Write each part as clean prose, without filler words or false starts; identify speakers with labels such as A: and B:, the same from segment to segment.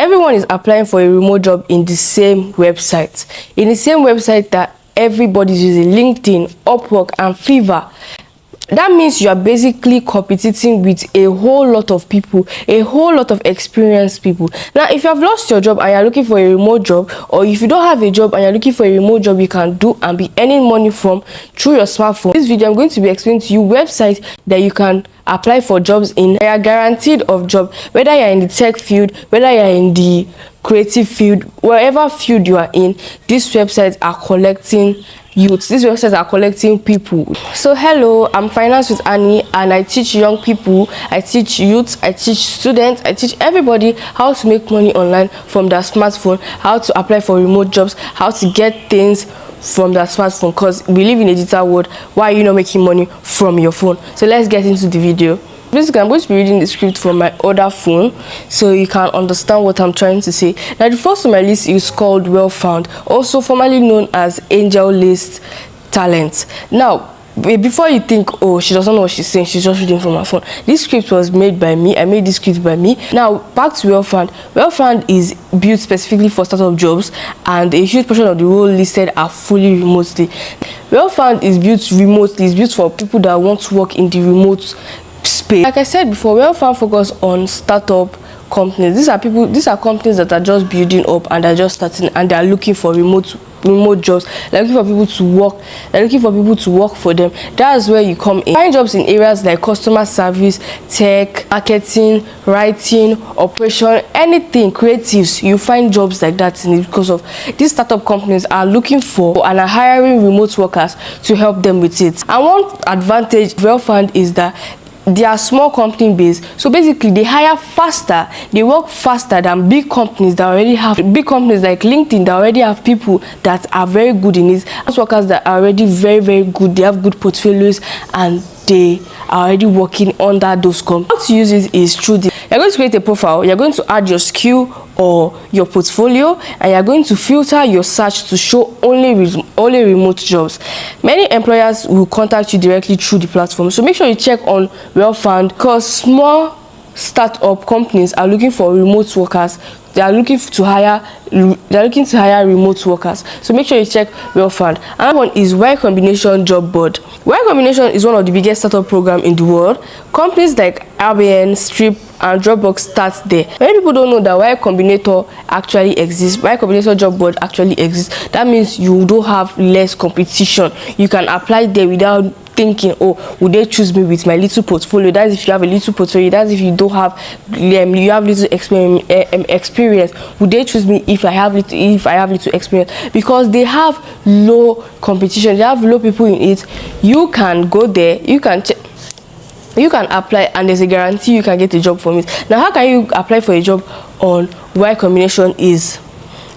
A: everyone is applying for a remote job in the same website. In the same website that everybody's using, LinkedIn, Upwork, and Fiverr. That means you are basically competing with a whole lot of people, a whole lot of experienced people. Now, if you have lost your job and you're looking for a remote job, or if you don't have a job and you're looking for a remote job you can do and be earning money from through your smartphone, this video I'm going to be explaining to you websites that you can apply for jobs in. You are guaranteed of job, whether you're in the tech field, whether you're in the creative field, wherever field you are in. These websites are collecting youths. These websites are collecting people. So hello, I'm Finance with Annie, and I teach young people, I teach youths, I teach students, I teach everybody how to make money online from their smartphone, how to apply for remote jobs, how to get things from their smartphone, because we live in a digital world. Why are you not making money from your phone? So let's get into the video. Basically, I'm going to be reading the script from my other phone so you can understand what I'm trying to say. Now, the first on my list is called Wellfound, also formerly known as Angel List Talent. Now, before you think, oh, she doesn't know what she's saying, she's just reading from her phone. This script was made by me. I made this script by me. Now, back to Wellfound. Wellfound is built specifically for startup jobs, and a huge portion of the role listed are fully remotely. Wellfound is built remotely. It's built for people that want to work in the remote space. Like I said before, Wellfound focus on startup companies. These are companies that are just building up and they're just starting, and they are looking for remote jobs. They're looking for people to work. They're looking for people to work for them. That's where you come in. Find jobs in areas like customer service, tech, marketing, writing, operation, anything, creatives. You find jobs like that in it, because of these startup companies are looking for and are hiring remote workers to help them with it. And one advantage of Wellfound is that they are small company based, so basically they hire faster, they work faster than big companies that already have big companies like LinkedIn that already have people that are very good in it. Those workers that are already very good, they have good portfolios, and they are already working under those companies. How to use it is through this. You're going to create a profile, you're going to add your skill or your portfolio, and you're going to filter your search to show only remote jobs. Many employers will contact you directly through the platform, so make sure you check on Wellfound, because small startup companies are looking for remote workers. They are looking to hire remote workers, so make sure you check Wellfound. Another one is Y Combinator job board. Y Combinator is one of the biggest startup programs in the world. Companies like IBM, Strip, and Dropbox start there. Many people don't know that Y Combinator actually exists. Y Combinator job board actually exists. That means you don't have less competition. You can apply there without thinking, oh, would they choose me with my little portfolio? That's if you have a little portfolio. That's if you don't have, you have little experience. Would they choose me if I have little experience? Because they have low competition, they have low people in it. You can go there, you can check, you can apply, and there's a guarantee you can get a job from it. Now, how can you apply for a job on Y Combinator? Is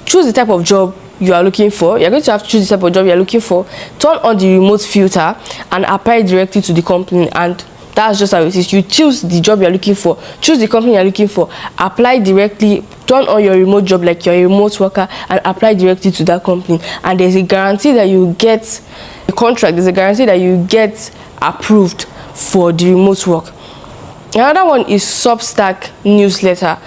A: choose the type of job you are looking for. You're going to have to choose the type of job you're looking for, turn on the remote filter, and apply directly to the company. And that's just how it is. You choose the job you're looking for, choose the company you're looking for, apply directly, turn on your remote job like you're a remote worker, and apply directly to that company. And there's a guarantee that you get a contract. There's a guarantee that you get approved for the remote work. Another one is Substack newsletter.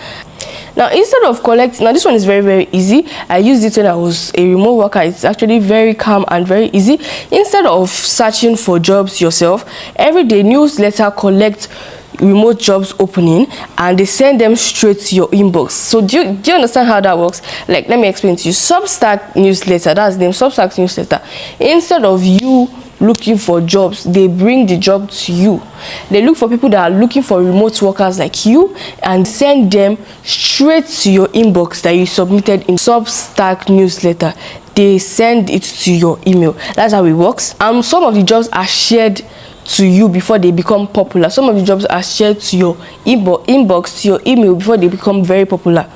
A: Now, instead of collecting, now this one is very easy. I used it when I was a remote worker. It's actually very calm and very easy. Instead of searching for jobs yourself, every day newsletter collects remote jobs opening, and they send them straight to your inbox. So do you understand how that works? Like, let me explain to you. Substack newsletter, that's the name, Substack newsletter. Instead of you looking for jobs, they bring the job to you. They look for people that are looking for remote workers like you and send them straight to your inbox that you submitted in Substack newsletter. They send it to your email. That's how it works. Some of the jobs are shared to you before they become popular. Some of the jobs are shared to your inbox, to your email, before they become very popular.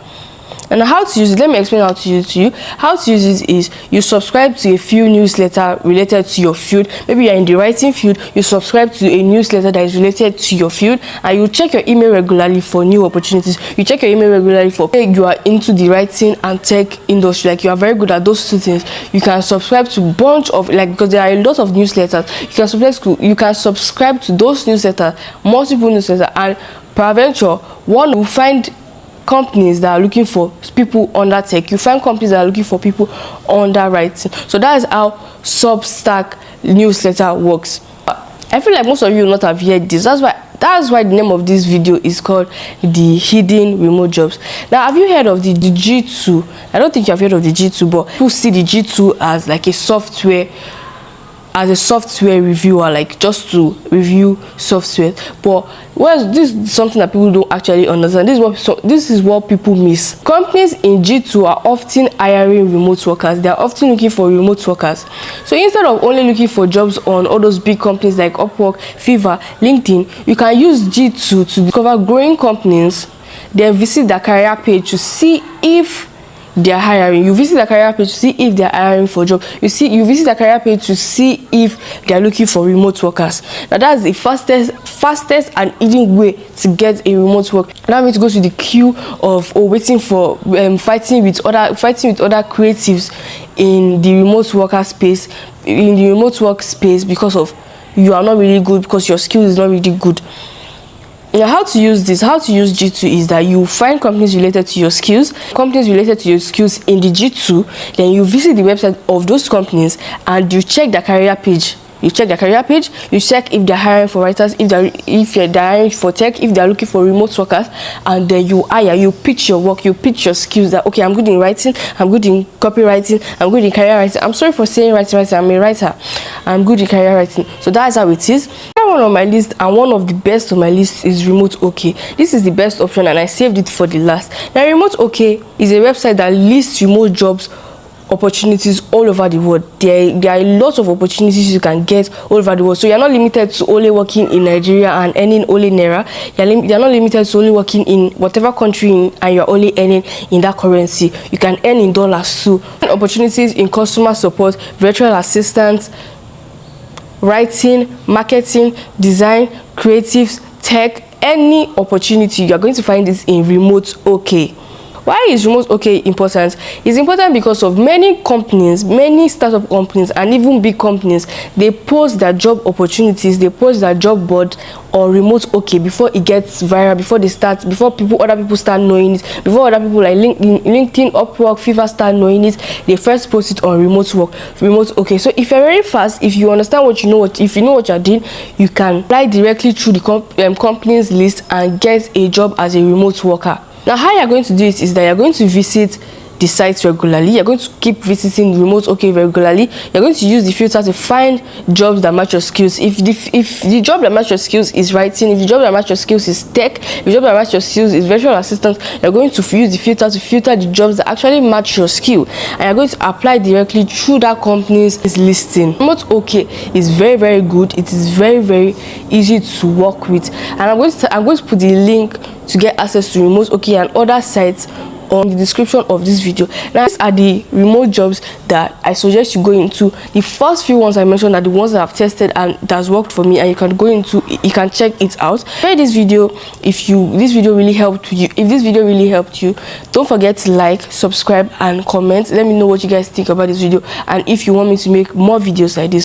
A: And how to use it, let me explain how to use it to you. How to use it is you subscribe to a few newsletters related to your field. Maybe you're in the writing field, you subscribe to a newsletter that is related to your field, and you check your email regularly for new opportunities. You check your email regularly for you are into the writing and tech industry, like you are very good at those two things. You can subscribe to a bunch of, like, because there are a lot of newsletters. You can subscribe to those newsletters, multiple newsletters, and peradventure one will find companies that are looking for people under tech. You find companies that are looking for people under writing. So that is how Substack newsletter works. I feel like most of you will not have heard this. That's why the name of this video is called the hidden remote jobs. Now, have you heard of the G2? I don't think you have heard of the G2, but people see the G2 as like a software reviewer, like just to review software. But this is something that people don't actually understand. This is what people miss. Companies in G2 are often hiring remote workers. They are often looking for remote workers. So instead of only looking for jobs on all those big companies like Upwork, Fiverr, LinkedIn, you can use G2 to discover growing companies, then visit their career page to see if they are hiring. You visit the career page to see if they are hiring for job. You visit the career page to see if they are looking for remote workers. Now that's the fastest and easy way to get a remote work. Now we need to go to the queue of waiting for fighting with other creatives in the remote worker space, because of you are not really good, because your skill is not really good. Now, how to use G2 is that you find companies related to your skills in the G2, then you visit the website of those companies and you check their career page. You check if they're hiring for writers, if they're hiring for tech, if they're looking for remote workers, and then you pitch your work, you pitch your skills that, okay, I'm good in writing, I'm good in copywriting, I'm good in career writing. I'm sorry for saying writing, I'm a writer. I'm good in career writing. So that's how it is. One on my list, and one of the best on my list, is Remote OK. This is the best option and I saved it for the last. Now, Remote OK is a website that lists remote jobs opportunities all over the world. There are lots of opportunities you can get all over the world. So you're not limited to only working in Nigeria and earning only Naira. You're not limited to only working in whatever country and you're only earning in that currency. You can earn in dollars too. Opportunities in customer support, virtual assistants, writing, marketing, design, creatives, tech, any opportunity, you are going to find this in Remote OK. Why is Remote OK important? It's important because of many companies, many startup companies, and even big companies, they post their job opportunities, they post their job board on Remote OK before it gets viral, before other people start knowing it, before other people like LinkedIn, Upwork, Fiverr start knowing it. They first post it on Remote OK. So if you're very fast, if you understand if you know what you're doing, you can apply directly through the company's list and get a job as a remote worker. Now, how you're going to do it is that you're going to visit the site regularly. You're going to keep visiting Remote OK regularly. You're going to use the filter to find jobs that match your skills. If the job that match your skills is writing, if the job that match your skills is tech, if the job that match your skills is virtual assistant, you're going to use the filter to filter the jobs that actually match your skill, and you're going to apply directly through that company's listing. Remote OK is very, very good. It is very, very easy to work with, and I'm going to put the link to get access to Remote OK and other sites on the description of this video. Now, these are the remote jobs that I suggest you go into. The first few ones I mentioned are the ones that I've tested and that's worked for me, and you can check it out. Share this video if this video really helped you. Don't forget to like, subscribe, and comment. Let me know what you guys think about this video, and if you want me to make more videos like this.